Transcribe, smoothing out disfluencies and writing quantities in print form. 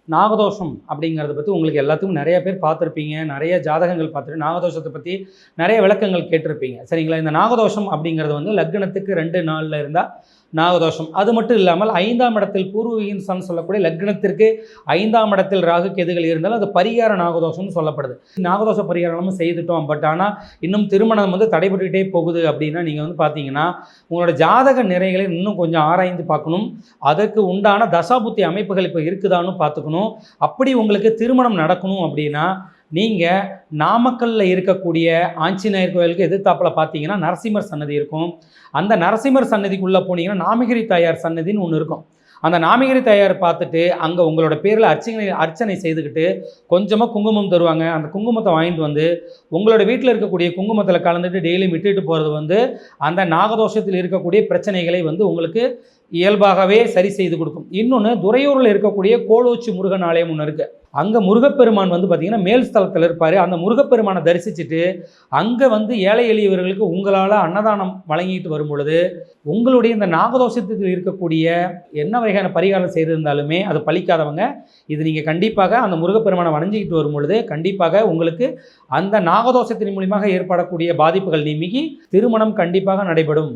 நாகதோஷம் அப்படிங்கிறத பற்றி உங்களுக்கு எல்லாத்துக்கும் நிறைய பேர் பார்த்துருப்பீங்க, நிறைய ஜாதகங்கள் பார்த்துட்டு நாகதோஷத்தை பற்றி நிறைய விளக்கங்கள் கேட்டிருப்பீங்க. சரிங்களா? இந்த நாகதோஷம் அப்படிங்கிறது வந்து லக்னத்துக்கு 2 நாளில் இருந்தால் நாகதோஷம். அது மட்டும் இல்லாமல் 5ஆம் இடத்தில் பூர்வீகம்னு சொல்லக்கூடிய லக்னத்திற்கு 5ஆம் இடத்தில் ராகு கேதுகள் இருந்தாலும் அது பரிகார நாகதோஷம்னு சொல்லப்படுது. நாகதோஷ பரிகாரம் செய்துட்டோம், பட் ஆனால் இன்னும் திருமணம் வந்து தடைபட்டுக்கிட்டே போகுது அப்படின்னா நீங்கள் வந்து பார்த்தீங்கன்னா உங்களோட ஜாதக நிறைகளை இன்னும் கொஞ்சம் ஆராய்ந்து பார்க்கணும். அதற்கு உண்டான தசாபுத்தி அமைப்புகள் இப்போ இருக்குதான்னு பார்த்துக்கணும். அப்படி உங்களுக்கு திருமணம் நடக்கணும் அப்படின்னா நீங்கள் நாமக்கல்லில் இருக்கக்கூடிய ஆஞ்சநேயர் கோயிலுக்கு எதிர்த்தாப்பில் பார்த்தீங்கன்னா நரசிம்மர் சன்னதி இருக்கும். அந்த நரசிம்மர் சன்னதிக்குள்ளே போனீங்கன்னா நாமகிரி தாயார் சன்னதின்னு ஒன்று இருக்கும். அந்த நாமகிரி தாயார் பார்த்துட்டு அங்கே உங்களோட பேரில் அர்ச்சனை செய்துக்கிட்டு கொஞ்சமாக குங்குமம் தருவாங்க. அந்த குங்குமத்தை வாங்கிட்டு வந்து உங்களோட வீட்டில் இருக்கக்கூடிய குங்குமத்தில் கலந்துட்டு டெய்லியும் விட்டுட்டு போகிறது வந்து அந்த நாகதோஷத்தில் இருக்கக்கூடிய பிரச்சனைகளை வந்து உங்களுக்கு இயல்பாகவே சரி செய்து கொடுக்கும். இன்னொன்று, துறையூரில் இருக்கக்கூடிய கோலோச்சி முருகன் ஆலயம் ஒன்று இருக்குது. அங்கே முருகப்பெருமான் வந்து பார்த்திங்கன்னா மேல் ஸ்தலத்தில் இருப்பார். அந்த முருகப்பெருமானை தரிசிச்சுட்டு அங்கே வந்து ஏழை எளியவர்களுக்கு உங்களால் அன்னதானம் வழங்கிட்டு வரும் பொழுது உங்களுடைய இந்த நாகதோஷத்தில் இருக்கக்கூடிய என்ன வகையான பரிகாரம் செய்திருந்தாலுமே அது பலிக்காதவங்க இது நீங்கள் கண்டிப்பாக அந்த முருகப்பெருமானை வணங்கிக்கிட்டு வரும் பொழுது கண்டிப்பாக உங்களுக்கு அந்த நாகதோஷத்தின் மூலியமாக ஏற்படக்கூடிய பாதிப்புகள் நீங்கி திருமணம் கண்டிப்பாக நடைபெறும்.